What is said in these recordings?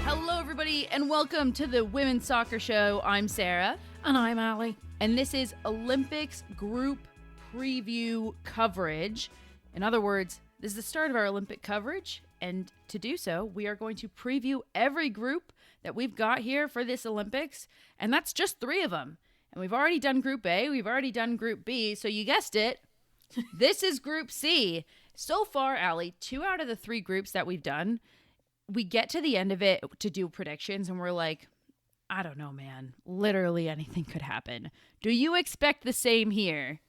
Hello, everybody, and welcome to the Women's Soccer Show. I'm Sarah. And I'm Allie. And this is Olympics group preview coverage. In other words, this is the start of our Olympic coverage. And to do so, we are going to preview every group that we've got here for this Olympics. And that's just 3 of them. And we've already done Group A. We've already done Group B. So you guessed it. This is Group C. So far, Allie, 2 out of the 3 groups that we've done, we get to the end of it to do predictions, and we're like, I don't know, man. Literally anything could happen. Do you expect the same here?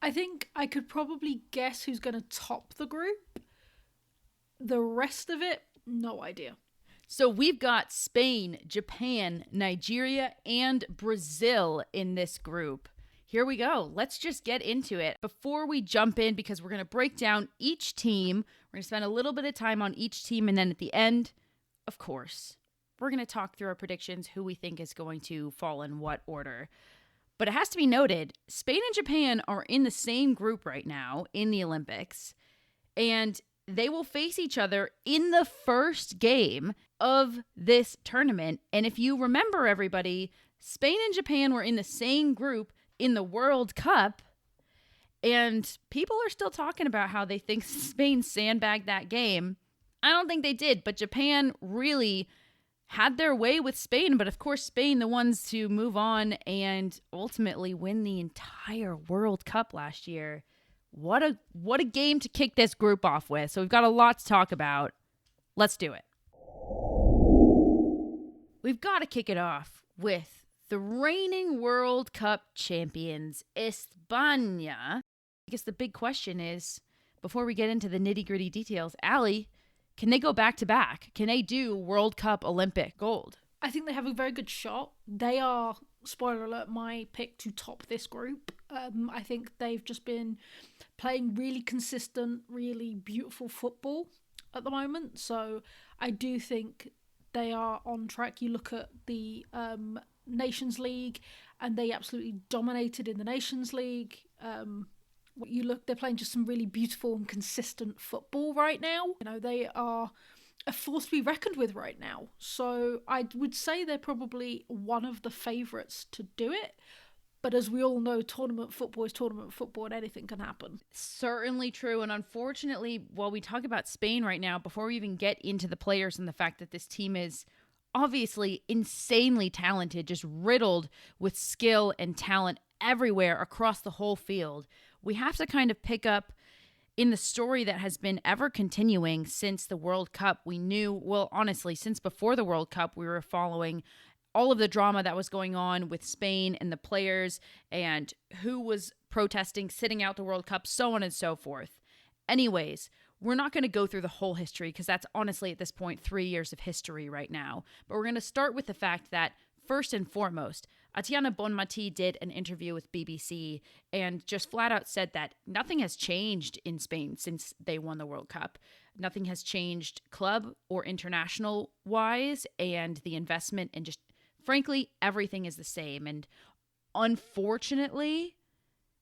I think I could probably guess who's going to top the group. The rest of it, no idea. So we've got Spain, Japan, Nigeria, and Brazil in this group. Here we go. Let's just get into it. Before we jump in, because we're going to break down each team, we're going to spend a little bit of time on each team, and then at the end, of course, we're going to talk through our predictions, who we think is going to fall in what order. But it has to be noted, Spain and Japan are in the same group right now in the Olympics, and they will face each other in the first game of this tournament. And if you remember, everybody, Spain and Japan were in the same group in the World Cup, and people are still talking about how they think Spain sandbagged that game. I don't think they did, but Japan really had their way with Spain, but of course Spain the ones to move on and ultimately win the entire World Cup last year. What a game to kick this group off with. So we've got a lot to talk about. Let's do it. We've got to kick it off with the reigning World Cup champions, España. I guess the big question is, before we get into the nitty-gritty details, Allie, can they go back-to-back? Can they do World Cup Olympic gold? I think they have a very good shot. They are, spoiler alert, my pick to top this group. I think they've just been playing really consistent, really beautiful football at the moment. So I do think they are on track. You look at the Nations League, and they absolutely dominated in the Nations League. They're playing just some really beautiful and consistent football right now. You know, they are a force to be reckoned with right now. So I would say they're probably one of the favourites to do it. But as we all know, tournament football is tournament football, and anything can happen. Certainly true. And unfortunately, while we talk about Spain right now, before we even get into the players and the fact that this team is obviously insanely talented, just riddled with skill and talent everywhere across the whole field, we have to kind of pick up in the story that has been ever continuing since the World Cup. We knew, well, honestly, since before the World Cup, we were following all of the drama that was going on with Spain and the players and who was protesting, sitting out the World Cup, so on and so forth. Anyways, we're not going to go through the whole history because that's honestly at this point 3 years of history right now. But we're going to start with the fact that first and foremost, Atiana Bonmatí did an interview with BBC and just flat out said that nothing has changed in Spain since they won the World Cup. Nothing has changed club or international wise, and the investment and just frankly, everything is the same. And unfortunately,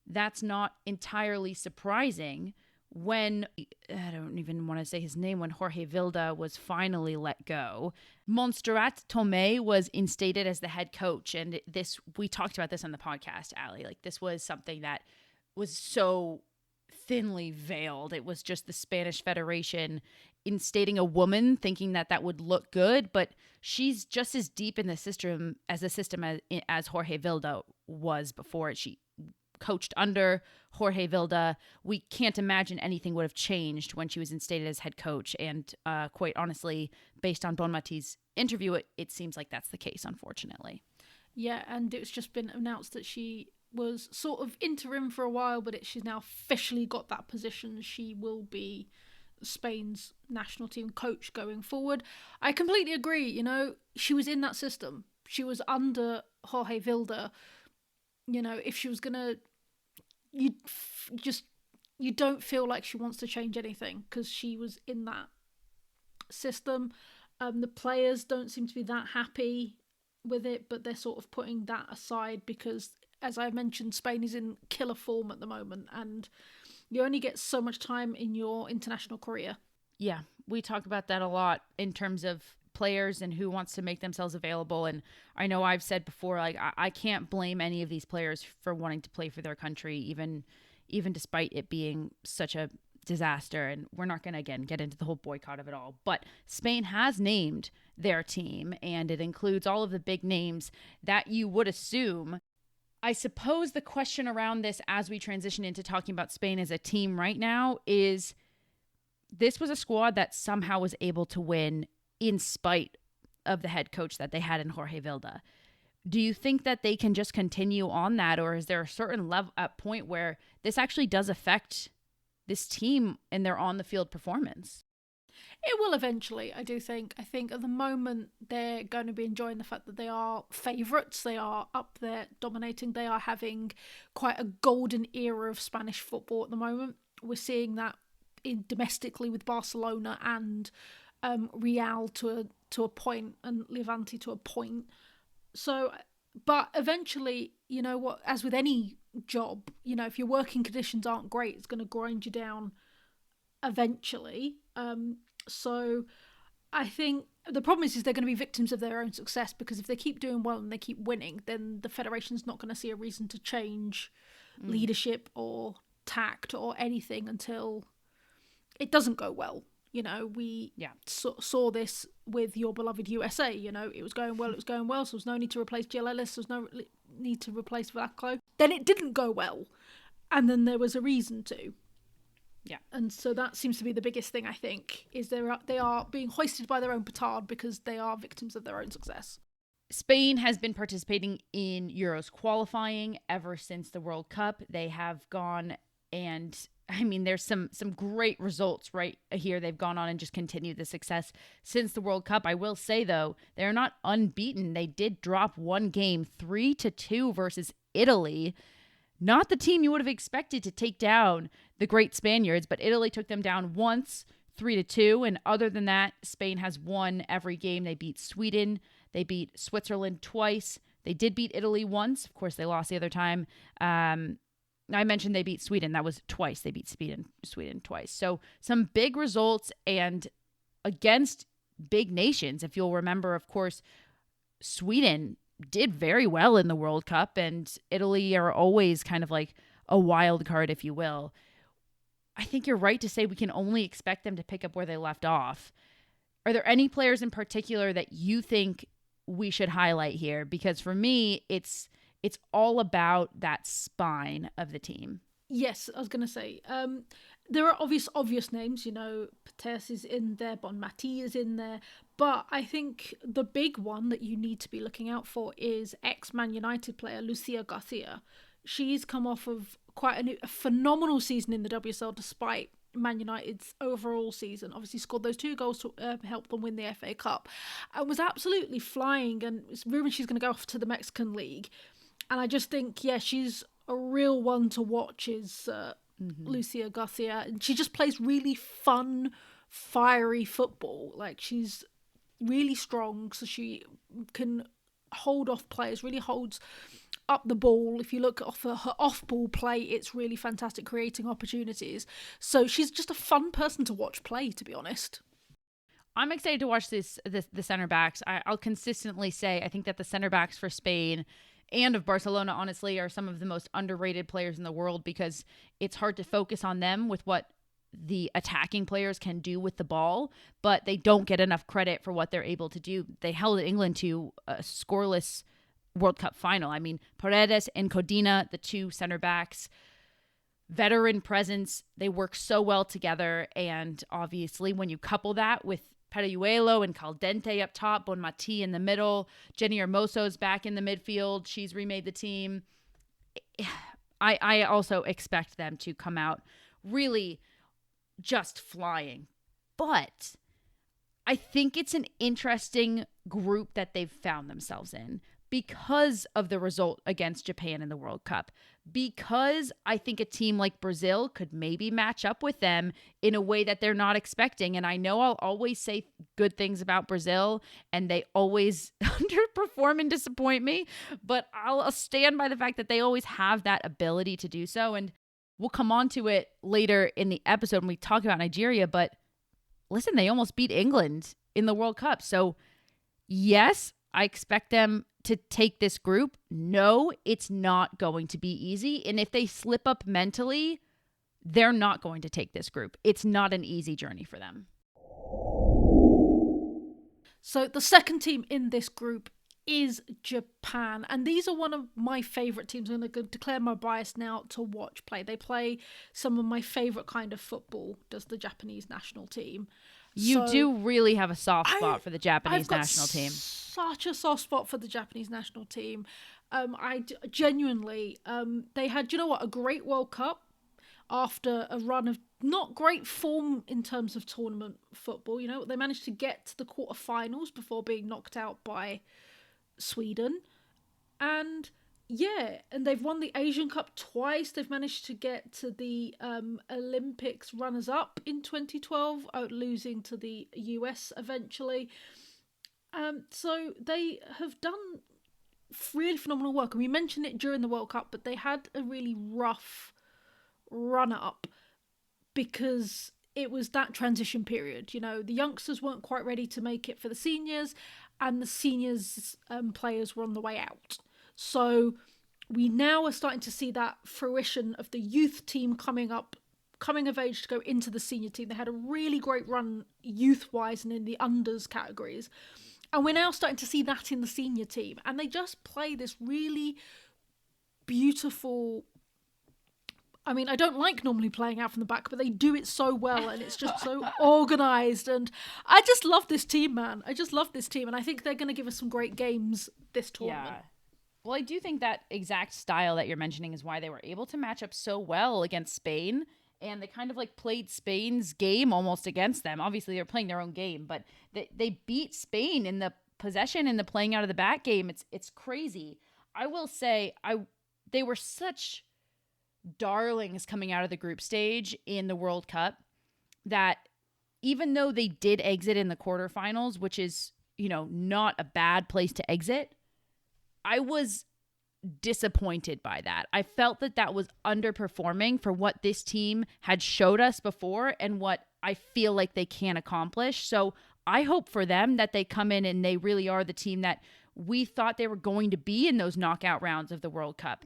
that's not entirely surprising when, I don't even want to say his name, when Jorge Vilda was finally let go. Montserrat Tomé was instated as the head coach. And we talked about this on the podcast, Allie. Like, this was something that was so thinly veiled. It was just the Spanish Federation instating a woman, thinking that that would look good, but she's just as deep in the system as Jorge Vilda was before it. She coached under Jorge Vilda. We can't imagine anything would have changed when she was instated as head coach. And quite honestly, based on Bonmatí's interview, it seems like that's the case, unfortunately. Yeah, and it's just been announced that she was sort of interim for a while, but she's now officially got that position. She will be Spain's national team coach going forward. I completely agree. You know, she was in that system. She was under Jorge Vilda. You know, if she was gonna, you don't feel like she wants to change anything because she was in that system. The players don't seem to be that happy with it, but they're sort of putting that aside because, as I mentioned, Spain is in killer form at the moment, and you only get so much time in your international career. Yeah, we talk about that a lot in terms of players and who wants to make themselves available. And I know I've said before, like, I can't blame any of these players for wanting to play for their country, even despite it being such a disaster. And we're not going to, again, get into the whole boycott of it all. But Spain has named their team, and it includes all of the big names that you would assume. I suppose the question around this as we transition into talking about Spain as a team right now is, this was a squad that somehow was able to win in spite of the head coach that they had in Jorge Vilda. Do you think that they can just continue on that, or is there a certain level at point where this actually does affect this team and their on the field performance? It will eventually, I do think. I think at the moment they're going to be enjoying the fact that they are favourites. They are up there dominating. They are having quite a golden era of Spanish football at the moment. We're seeing that domestically with Barcelona and Real to a point, and Levante to a point. So, but eventually, you know what, as with any job, you know, if your working conditions aren't great, it's going to grind you down eventually. So I think the problem is they're going to be victims of their own success, because if they keep doing well and they keep winning, then the federation's not going to see a reason to change leadership or tact or anything until it doesn't go well. You know, we saw this with your beloved USA. You know, it was going well, so there was no need to replace Jill Ellis, there was no need to replace Vlaco. Then it didn't go well, and then there was a reason to. Yeah. And so that seems to be the biggest thing, I think, is they are being hoisted by their own petard because they are victims of their own success. Spain has been participating in Euros qualifying ever since the World Cup. They have gone, and I mean, there's some great results right here. They've gone on and just continued the success since the World Cup. I will say, though, they're not unbeaten. They did drop one game 3-2 versus Italy. Not the team you would have expected to take down the great Spaniards, but Italy took them down once, 3-2. And other than that, Spain has won every game. They beat Sweden. They beat Switzerland twice. They did beat Italy once. Of course, they lost the other time. I mentioned they beat Sweden. That was twice. They beat Sweden twice. So some big results, and against big nations. If you'll remember, of course, Sweden did very well in the World Cup, and Italy are always kind of like a wild card, if you will. I think you're right to say we can only expect them to pick up where they left off. Are there any players in particular that you think we should highlight here? Because for me, it's all about that spine of the team. Yes, I was going to say, there are obvious names, you know, Pates is in there, Bonmati is in there, but I think the big one that you need to be looking out for is ex-Man United player Lucia Garcia. She's come off of quite a phenomenal season in the WSL despite Man United's overall season. Obviously scored those 2 goals to help them win the FA Cup, and was absolutely flying, and it's rumored she's going to go off to the Mexican League. And I just think, yeah, she's a real one to watch, is Lucia Garcia. And she just plays really fun, fiery football. Like, she's really strong, so she can hold off players, really holds up the ball. If you look off her off-ball play, it's really fantastic, creating opportunities. So she's just a fun person to watch play, to be honest. I'm excited to watch the center backs. I'll consistently say I think that the center backs for Spain and of Barcelona, honestly, are some of the most underrated players in the world, because it's hard to focus on them with what the attacking players can do with the ball, but they don't get enough credit for what they're able to do. They held England to a scoreless World Cup final. I mean, Paredes and Codina, the 2 center backs, veteran presence, they work so well together. And obviously, when you couple that with Perejuelo and Caldente up top, Bonmati in the middle, Jenny Hermoso's back in the midfield. She's remade the team. I also expect them to come out really just flying. But I think it's an interesting group that they've found themselves in because of the result against Japan in the World Cup. Because I think a team like Brazil could maybe match up with them in a way that they're not expecting. And I know I'll always say good things about Brazil, and they always underperform and disappoint me, but I'll stand by the fact that they always have that ability to do so. And we'll come on to it later in the episode when we talk about Nigeria, but listen, they almost beat England in the World Cup. So Yes, I expect them to take this group. No, it's not going to be easy. And if they slip up mentally, they're not going to take this group. It's not an easy journey for them. So the second team in this group is Japan, and these are one of my favorite teams. I'm going to declare my bias now to watch play. They play some of my favorite kind of football, does the Japanese national team. You do really have a soft spot for the I've Japanese got national team. such a soft spot for the Japanese national team. Genuinely, they had, you know what, a great World Cup after a run of not great form in terms of tournament football. You know, they managed to get to the quarterfinals before being knocked out by Sweden. And yeah, and they've won the Asian Cup twice. They've managed to get to the Olympics runners up in 2012, losing to the US eventually. So they have done really phenomenal work. And we mentioned it during the World Cup, but they had a really rough run up because it was that transition period. You know, the youngsters weren't quite ready to make it for the seniors, and the seniors players were on the way out. So we now are starting to see that fruition of the youth team coming of age to go into the senior team. They had a really great run youth wise and in the unders categories. And we're now starting to see that in the senior team. And they just play this really beautiful. I mean, I don't like normally playing out from the back, but they do it so well, and it's just so organised. And I just love this team, man. I just love this team, and I think they're going to give us some great games this tournament. Yeah. Well, I do think that exact style that you're mentioning is why they were able to match up so well against Spain. And they kind of like played Spain's game almost against them. Obviously, they're playing their own game, but they beat Spain in the possession and the playing out of the back game. It's crazy. I will say they were such darlings coming out of the group stage in the World Cup that even though they did exit in the quarterfinals, which is, you know, not a bad place to exit, I was disappointed by that. I felt that that was underperforming for what this team had showed us before and what I feel like they can accomplish. So I hope for them that they come in and they really are the team that we thought they were going to be in those knockout rounds of the World Cup.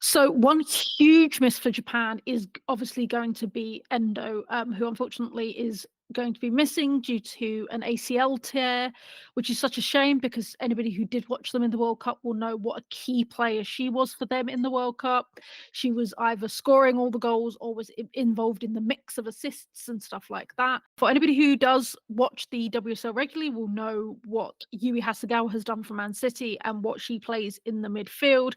So one huge miss for Japan is obviously going to be Endo, who unfortunately is going to be missing due to an ACL tear, which is such a shame because anybody who did watch them in the World Cup will know what a key player she was for them in the World Cup. She was either scoring all the goals or was involved in the mix of assists and stuff like that. For anybody who does watch the WSL regularly will know what Yui Hasegawa has done for Man City and what she plays in the midfield.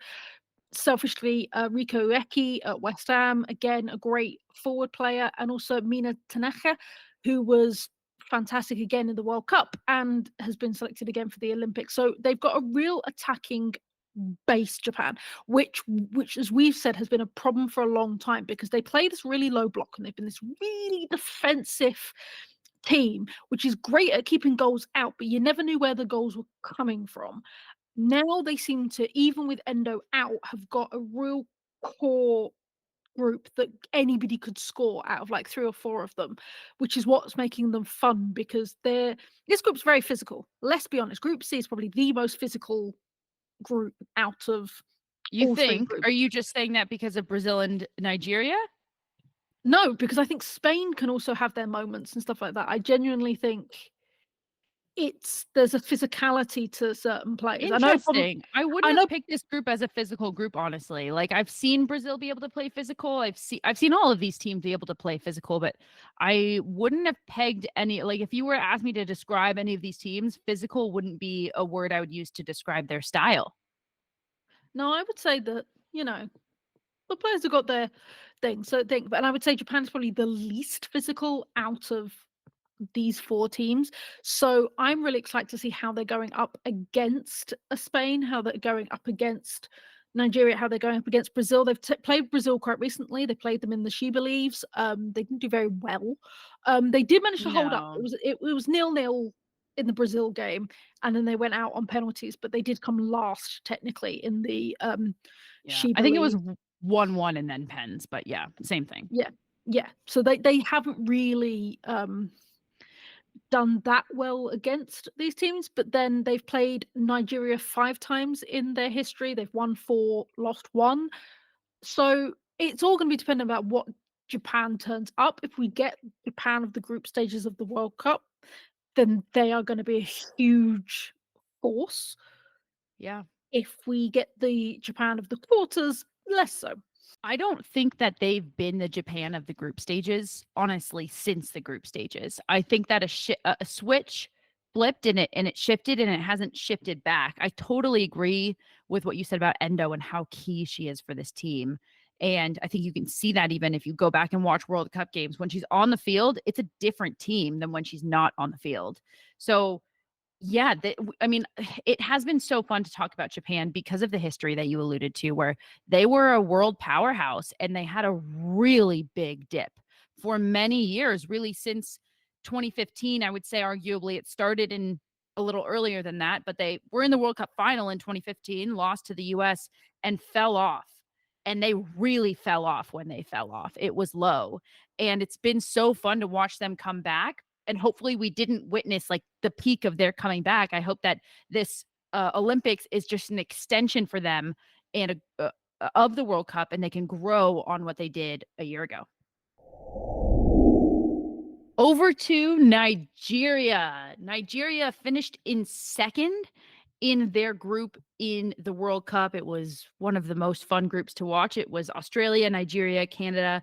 Selfishly, Riko Ueki at West Ham, again, a great forward player, and also Mina Tanaka, who was fantastic again in the World Cup and has been selected again for the Olympics. So they've got a real attacking base, Japan, which as we've said has been a problem for a long time because they play this really low block and they've been this really defensive team, which is great at keeping goals out, but you never knew where the goals were coming from. Now they seem to, even with Endo out, have got a real core group that anybody could score out of like 3 or 4 of them, which is what's making them fun because this group's very physical. Let's be honest, Group C is probably the most physical group out of You all 3 think? groups. Are you just saying that because of Brazil and Nigeria? No, because I think Spain can also have their moments and stuff like that. I genuinely think there's a physicality to certain players. Interesting. I wouldn't I have know picked this group as a physical group, honestly. Like I've seen Brazil be able to play physical. I've seen all of these teams be able to play physical, but I wouldn't have pegged any, like if you were to ask me to describe any of these teams, physical wouldn't be a word I would use to describe their style. No, I would say that, the players have got their thing. And I would say Japan's probably the least physical out of these 4 teams. So I'm really excited to see how they're going up against Spain, how they're going up against Nigeria, how they're going up against Brazil. They've played Brazil quite recently. They played them in the She Believes. They didn't do very well. They did manage to hold up. No. It was 0-0 in the Brazil game, and then they went out on penalties, but they did come last technically in the Yeah. She I think it Believes. was 1-1 and then pens, but yeah, same thing. Yeah, yeah. So they haven't really done that well against these teams, but then they've played Nigeria 5 times in their history. They've won 4, lost 1. So it's all going to be dependent about what Japan turns up. If we get Japan of the group stages of the World Cup, then they are going to be a huge force. Yeah. If we get the Japan of the quarters, less so. I don't think that they've been the Japan of the group stages, honestly, since the group stages. I think that a switch flipped and it shifted and it hasn't shifted back. I totally agree with what you said about Endo and how key she is for this team. And I think you can see that even if you go back and watch World Cup games. When she's on the field, it's a different team than when she's not on the field. So yeah, I mean, it has been so fun to talk about Japan because of the history that you alluded to, where they were a world powerhouse and they had a really big dip for many years, really since 2015. I would say, arguably, it started in a little earlier than that, but they were in the World Cup final in 2015, lost to the US, and fell off. And they really fell off when they fell off. It was low. And it's been so fun to watch them come back, and hopefully we didn't witness like the peak of their coming back. I hope that this Olympics is just an extension for them and of the World Cup, and they can grow on what they did a year ago. Over to Nigeria. Nigeria finished in second in their group in the World Cup. It was one of the most fun groups to watch. It was Australia, Nigeria, Canada,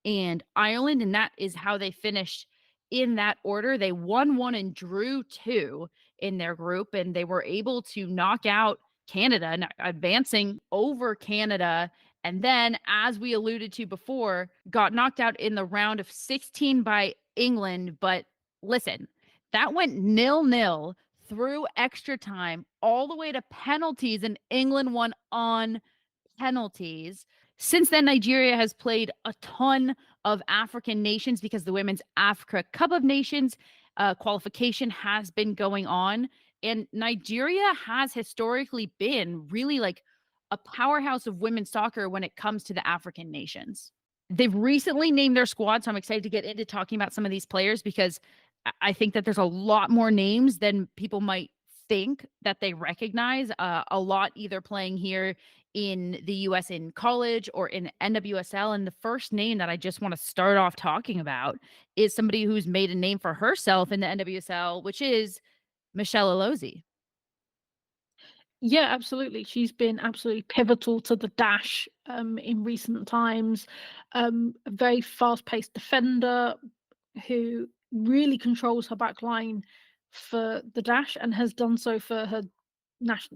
and Ireland, and that is how they finished in that order. They won 1 and drew 2 in their group, and they were able to knock out Canada, advancing over Canada. And then, as we alluded to before, got knocked out in the round of 16 by England. But listen, that went 0-0 through extra time all the way to penalties, and England won on penalties. Since then, Nigeria has played a ton of African nations because the Women's Africa Cup of Nations qualification has been going on. And Nigeria has historically been really like a powerhouse of women's soccer when it comes to the African nations. They've recently named their squad, so I'm excited to get into talking about some of these players because I think that there's a lot more names than people might think that they recognize. A lot either playing here in the US in college or in NWSL. And the first name that I just want to start off talking about is somebody who's made a name for herself in the NWSL, which is Michelle Alozie. Yeah, absolutely. She's been absolutely pivotal to the dash in recent times. A very fast-paced defender who really controls her back line for the dash and has done so for her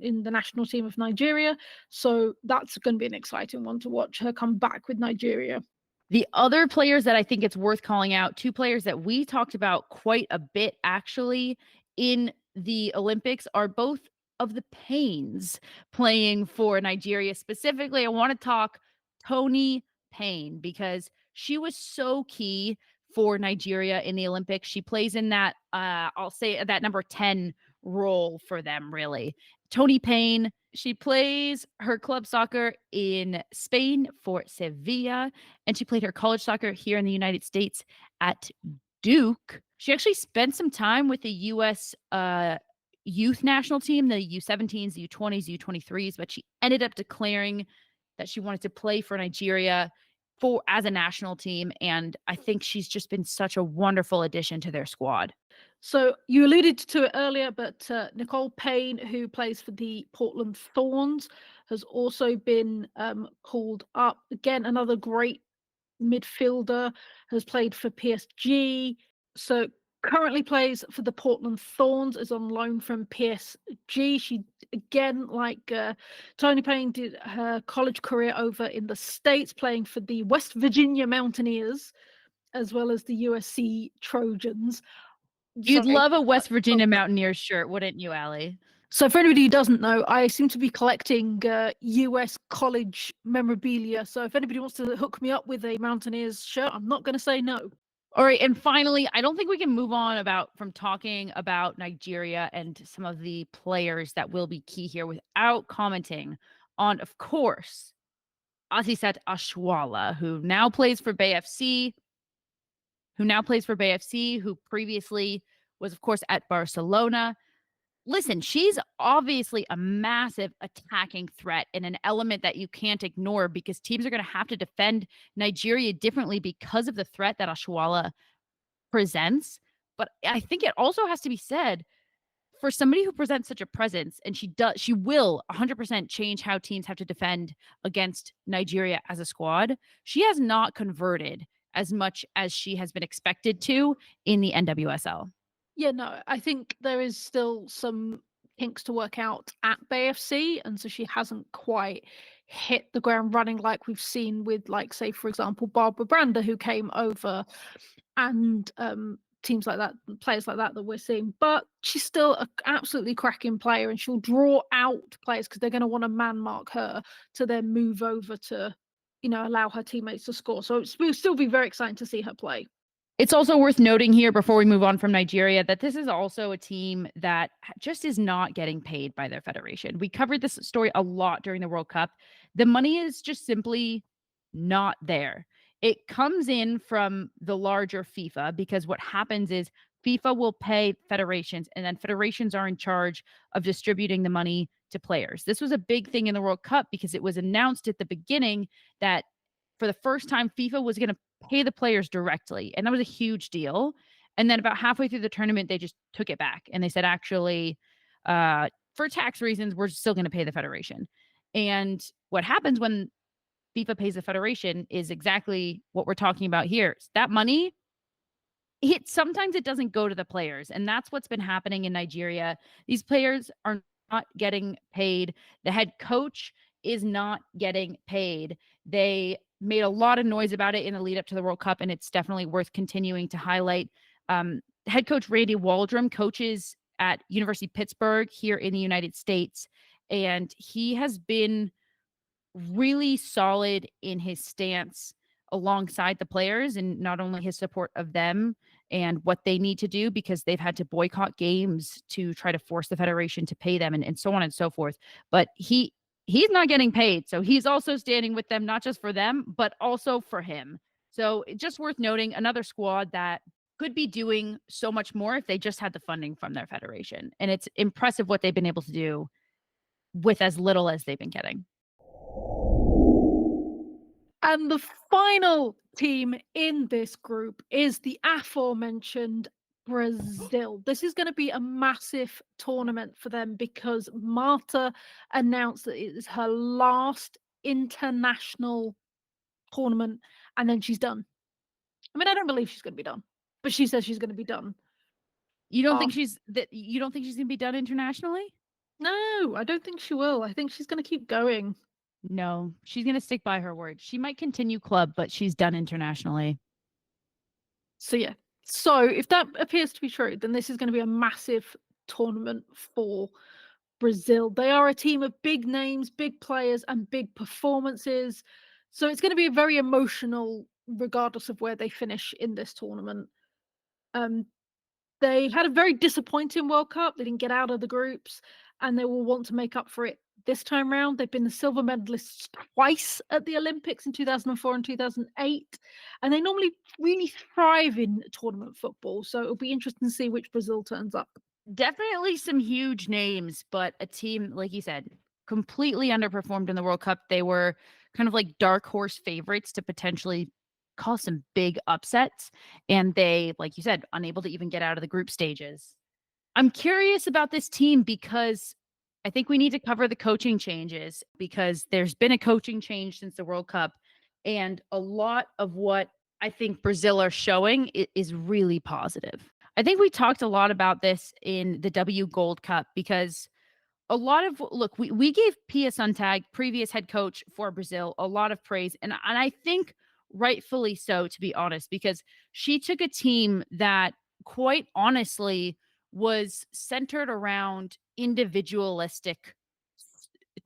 in the national team of Nigeria. So that's going to be an exciting one to watch her come back with Nigeria. The other players that I think it's worth calling out, 2 players that we talked about quite a bit actually in the Olympics, are both of the Paynes playing for Nigeria. Specifically, I want to talk Toni Payne because she was so key for Nigeria in the Olympics. She plays in that, I'll say that number 10 role for them, really. Toni Payne, she plays her club soccer in Spain for Sevilla, and she played her college soccer here in the United States at Duke. She actually spent some time with the U.S. Youth national team, the U17s, the U20s, U23s, but she ended up declaring that she wanted to play for Nigeria as a national team, and I think she's just been such a wonderful addition to their squad. So you alluded to it earlier, but Nicole Payne, who plays for the Portland Thorns, has also been called up. Again, another great midfielder, has played for PSG. So currently plays for the Portland Thorns, is on loan from PSG. She, again, like Toni Payne, did her college career over in the States, playing for the West Virginia Mountaineers, as well as the USC Trojans. You'd Sorry. love a West Virginia Mountaineers shirt, wouldn't you, Allie? So for anybody who doesn't know, I seem to be collecting US college memorabilia. So if anybody wants to hook me up with a Mountaineers shirt, I'm not going to say no. All right, and finally, I don't think we can move on from talking about Nigeria and some of the players that will be key here without commenting on, of course, Asisat Ashwala, who now plays for Bay FC, who previously was, of course, at Barcelona. Listen, she's obviously a massive attacking threat and an element that you can't ignore because teams are going to have to defend Nigeria differently because of the threat that Oshuala presents. But I think it also has to be said for somebody who presents such a presence, and she will 100% change how teams have to defend against Nigeria as a squad. She has not converted as much as she has been expected to in the NWSL. Yeah, no, I think there is still some kinks to work out at BFC, and so she hasn't quite hit the ground running like we've seen with, like, say, for example, Barbara Brander, who came over, and teams like that, players like that we're seeing. But she's still an absolutely cracking player, and she'll draw out players because they're going to want to man mark her to then move over to, allow her teammates to score. So we'll still be very exciting to see her play. It's also worth noting here before we move on from Nigeria that this is also a team that just is not getting paid by their federation. We covered this story a lot during the World Cup. The money is just simply not there. It comes in from the larger FIFA because what happens is FIFA will pay federations and then federations are in charge of distributing the money to players. This was a big thing in the World Cup because it was announced at the beginning that for the first time FIFA was going to pay the players directly. And that was a huge deal. And then about halfway through the tournament, they just took it back and they said, actually, for tax reasons, we're still going to pay the federation. And what happens when FIFA pays the federation is exactly what we're talking about here. That money, sometimes it doesn't go to the players. And that's what's been happening in Nigeria. These players are not getting paid. The head coach is not getting paid. They made a lot of noise about it in the lead up to the World Cup, and it's definitely worth continuing to highlight. Head coach Randy Waldrum coaches at University of Pittsburgh here in the United States, and he has been really solid in his stance alongside the players and not only his support of them and what they need to do because they've had to boycott games to try to force the federation to pay them and so on and so forth. But he's not getting paid. So he's also standing with them, not just for them, but also for him. So just worth noting another squad that could be doing so much more if they just had the funding from their federation. And it's impressive what they've been able to do with as little as they've been getting. And the final team in this group is the aforementioned Brazil. This is going to be a massive tournament for them because Marta announced that it is her last international tournament and then she's done. I mean, I don't believe she's going to be done, but she says she's going to be done. You don't think she's going to be done internationally? No, I don't think she will. I think she's going to keep going. No, she's going to stick by her word. She might continue club, but she's done internationally. So yeah. So if that appears to be true, then this is going to be a massive tournament for Brazil. They are a team of big names, big players, and big performances. So it's going to be very emotional, regardless of where they finish in this tournament. They had a very disappointing World Cup. They didn't get out of the groups, and they will want to make up for it this time round. They've been the silver medalists twice at the Olympics in 2004 and 2008, and they normally really thrive in tournament football. So it'll be interesting to see which Brazil turns up. Definitely some huge names, but a team, like you said, completely underperformed in the World Cup. They were kind of like dark horse favorites to potentially cause some big upsets. And they, like you said, unable to even get out of the group stages. I'm curious about this team because I think we need to cover the coaching changes because there's been a coaching change since the World Cup. And a lot of what I think Brazil are showing is really positive. I think we talked a lot about this in the W Gold Cup because a lot of we gave Pia Suntag, previous head coach for Brazil, a lot of praise. And I think rightfully so, to be honest, because she took a team that quite honestly was centered around individualistic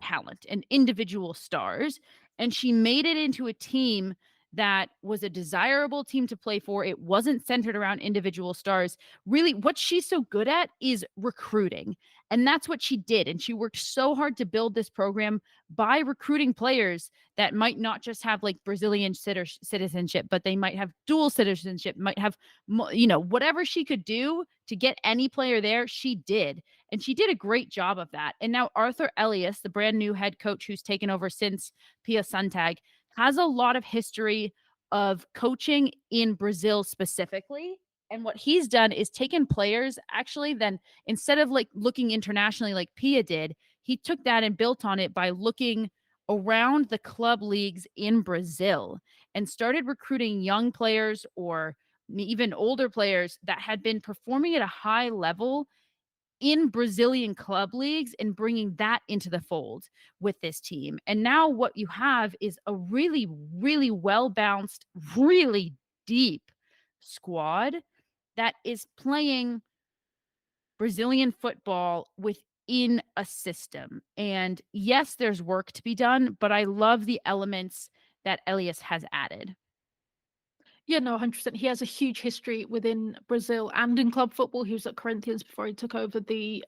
talent and individual stars. And she made it into a team that was a desirable team to play for. It wasn't centered around individual stars. Really, what she's so good at is recruiting. And that's what she did. And she worked so hard to build this program by recruiting players that might not just have like Brazilian citizenship, but they might have dual citizenship, might have, whatever she could do to get any player there, she did. And she did a great job of that. And now Arthur Elias, the brand new head coach who's taken over since Pia Suntag, has a lot of history of coaching in Brazil specifically. And what he's done is taken players actually then instead of like looking internationally like Pia did, he took that and built on it by looking around the club leagues in Brazil and started recruiting young players or even older players that had been performing at a high level in Brazilian club leagues and bringing that into the fold with this team. And now what you have is a really, really well balanced, really deep squad that is playing Brazilian football within a system. And yes, there's work to be done, but I love the elements that Elias has added. Yeah, no, 100%. He has a huge history within Brazil and in club football. He was at Corinthians before he took over the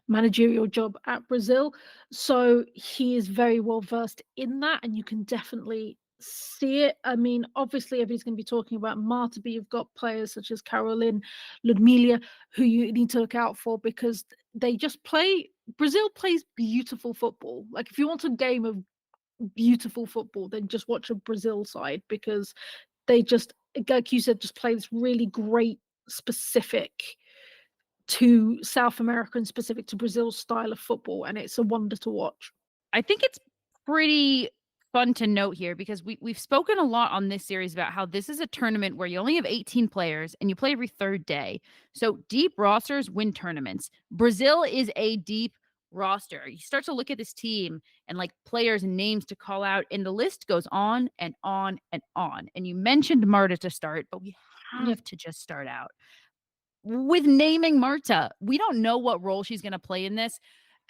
managerial job at Brazil. So he is very well versed in that, and you can definitely see it. I mean, obviously, everybody's going to be talking about Marta, but you've got players such as Caroline, Ludmila, who you need to look out for because they just play. Brazil plays beautiful football. Like, if you want a game of beautiful football, then just watch a Brazil side because they just, like you said, just play this really great, specific to South America and specific to Brazil's style of football, and it's a wonder to watch. I think it's pretty fun to note here because we've spoken a lot on this series about how this is a tournament where you only have 18 players and you play every third day. So deep rosters win tournaments. Brazil is a deep roster. You start to look at this team and like players and names to call out, and the list goes on and on and on. And you mentioned Marta to start, but we Yeah. have to just start out with naming Marta. We don't know what role she's going to play in this.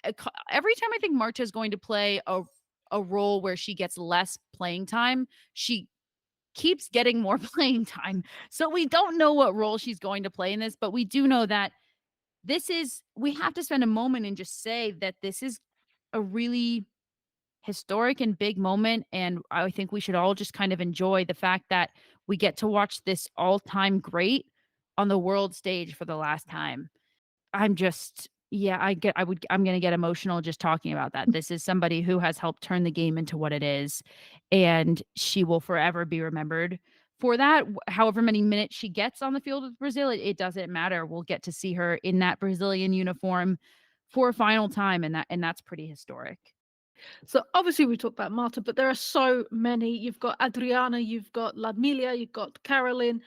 Every time I think Marta is going to play a role where she gets less playing time, she keeps getting more playing time. So we don't know what role she's going to play in this, but we do know that we have to spend a moment and just say that this is a really historic and big moment. And I think we should all just kind of enjoy the fact that we get to watch this all time great on the world stage for the last time. I'm just yeah, I'm gonna get emotional just talking about that. This is somebody who has helped turn the game into what it is, and she will forever be remembered for that. However many minutes she gets on the field with Brazil, it doesn't matter. We'll get to see her in that Brazilian uniform for a final time, and that's pretty historic. So obviously we talked about Marta, but there are so many. You've got Adriana, you've got Ladmilia, you've got Caroline.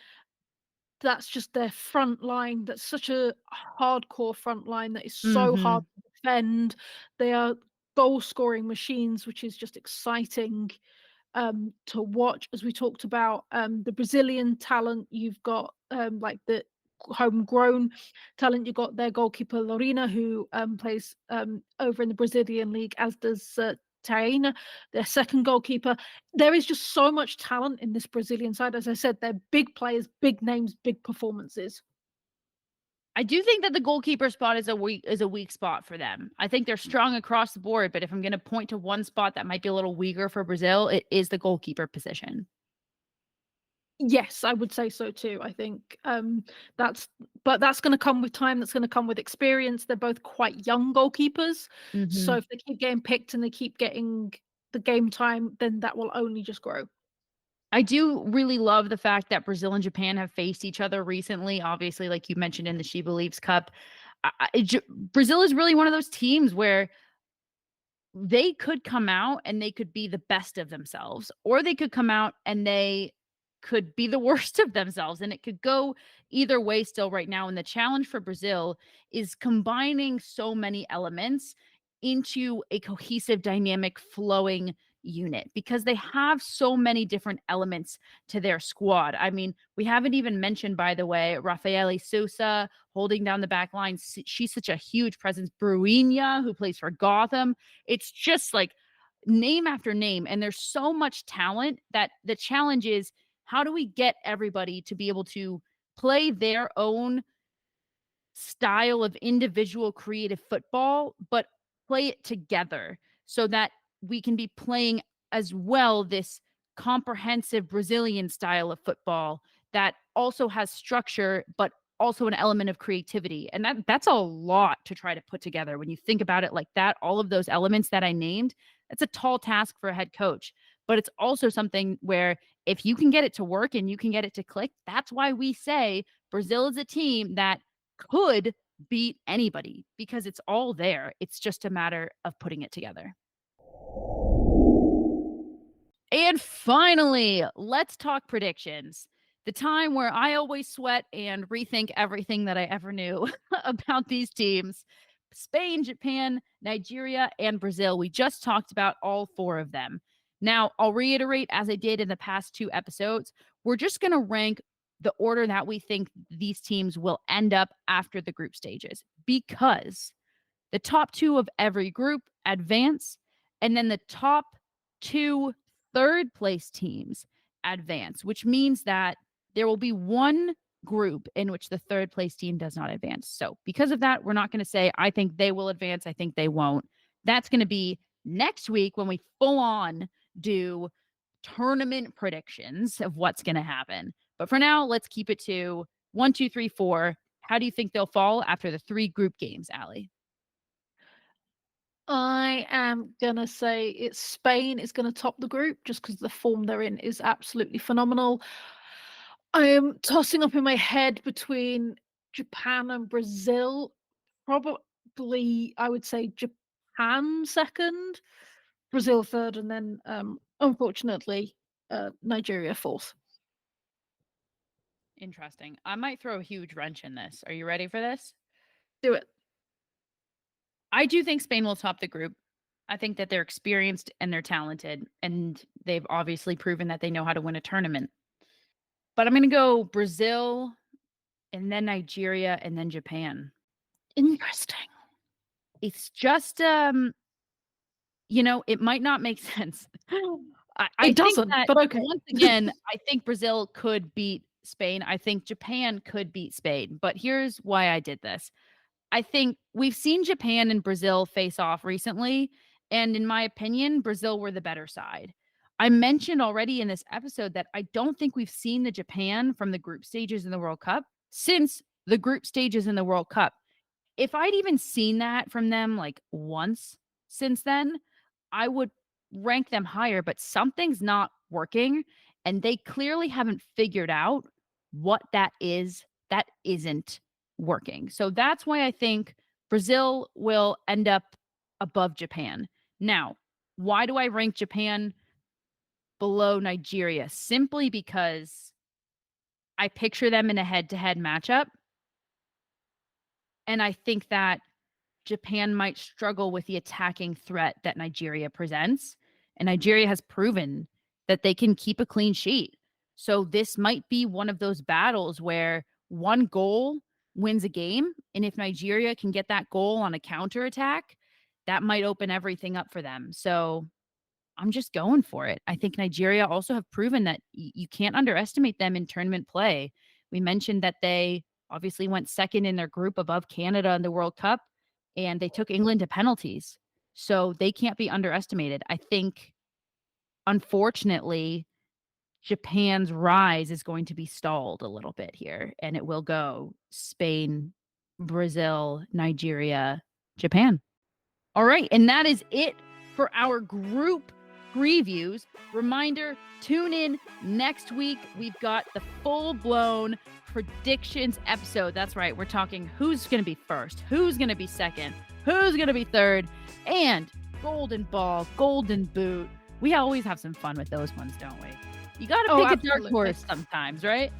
That's just their front line. That's such a hardcore front line that is so hard Mhm. to defend. They are goal scoring machines, which is just exciting to watch. As we talked about, the Brazilian talent, you've got like the homegrown talent. You've got their goalkeeper Lorena, who plays over in the Brazilian league, as does Taina, their second goalkeeper. There is just so much talent in this Brazilian side. As I said, they're big players, big names, big performances. I do think that the goalkeeper spot is a weak spot for them. I think they're strong across the board, but if I'm gonna point to one spot that might be a little weaker for Brazil, it is the goalkeeper position. Yes, I would say so too. I think that's but that's going to come with time. That's going to come with experience. They're both quite young goalkeepers, so Mhm. if they keep getting picked and they keep getting the game time, then that will only just grow. I do really love the fact that Brazil and Japan have faced each other recently. Obviously, like you mentioned in the She Believes Cup, Brazil is really one of those teams where they could come out and they could be the best of themselves, or they could come out and they could be the worst of themselves. And it could go either way still right now. And the challenge for Brazil is combining so many elements into a cohesive, dynamic, flowing unit because they have so many different elements to their squad. I mean, we haven't even mentioned, by the way, Rafaele Sousa holding down the back line. She's such a huge presence. Bruinha, who plays for Gotham. It's just like name after name. And there's so much talent that the challenge is, how do we get everybody to be able to play their own style of individual creative football, but play it together so that we can be playing as well this comprehensive Brazilian style of football that also has structure, but also an element of creativity. And that's a lot to try to put together when you think about it like that. All of those elements that I named, that's a tall task for a head coach. But it's also something where if you can get it to work and you can get it to click, that's why we say Brazil is a team that could beat anybody because it's all there. It's just a matter of putting it together. And finally, let's talk predictions. The time where I always sweat and rethink everything that I ever knew about these teams. Spain, Japan, Nigeria, and Brazil. We just talked about all four of them. Now, I'll reiterate, as I did in the past 2 episodes, we're just going to rank the order that we think these teams will end up after the group stages, because the top 2 of every group advance, and then the top 2 third place teams advance, which means that there will be one group in which the third place team does not advance. So, because of that, we're not going to say, I think they will advance, I think they won't. That's going to be next week when we full on do tournament predictions of what's going to happen. But for now, let's keep it to 1, 2, 3, 4. How do you think they'll fall after the 3 group games, Allie? I am gonna say it's Spain is gonna top the group just because the form they're in is absolutely phenomenal. I am tossing up in my head between Japan and Brazil. Probably, I would say Japan second, Brazil third, and then unfortunately, Nigeria fourth. Interesting. I might throw a huge wrench in this. Are you ready for this? Do it. I do think Spain will top the group. I think that they're experienced and they're talented, and they've obviously proven that they know how to win a tournament. But I'm going to go Brazil and then Nigeria and then Japan. Interesting. It's just it might not make sense. I It think doesn't, that but okay. once again, I think Brazil could beat Spain. I think Japan could beat Spain. But here's why I did this. I think we've seen Japan and Brazil face off recently, and in my opinion, Brazil were the better side. I mentioned already in this episode that I don't think we've seen the Japan from the group stages in the World Cup since the group stages in the World Cup. If I'd even seen that from them like once since then, I would rank them higher, but something's not working, and they clearly haven't figured out what that is that isn't working. So that's why I think Brazil will end up above Japan. Now, why do I rank Japan below Nigeria? Simply because I picture them in a head-to-head matchup, and I think that Japan might struggle with the attacking threat that Nigeria presents. And Nigeria has proven that they can keep a clean sheet. So this might be one of those battles where one goal wins a game. And if Nigeria can get that goal on a counterattack, that might open everything up for them. So I'm just going for it. I think Nigeria also have proven that you can't underestimate them in tournament play. We mentioned that they obviously went second in their group above Canada in the World Cup, and they took England to penalties. So they can't be underestimated. I think, unfortunately, Japan's rise is going to be stalled a little bit here, and it will go Spain, Brazil, Nigeria, Japan. All right, and that is it for our group previews. Reminder, tune in next week. We've got the full-blown predictions episode. That's right. We're talking who's going to be first, who's going to be second, who's going to be third, and golden ball, golden boot. We always have some fun with those ones, don't we? You got to pick a dark horse sometimes, right?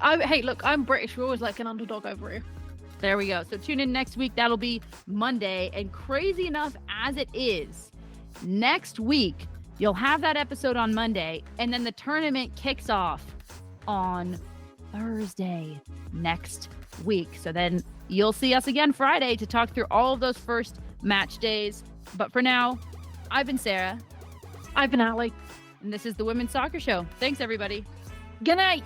Hey, look, I'm British. We always like an underdog over here. There we go. So tune in next week. That'll be Monday. And crazy enough as it is, next week, you'll have that episode on Monday. And then the tournament kicks off on Thursday next week. So then you'll see us again Friday to talk through all of those first match days. But for now, I've been Sarah. I've been Allie. And this is the Women's Soccer Show. Thanks, everybody. Good night.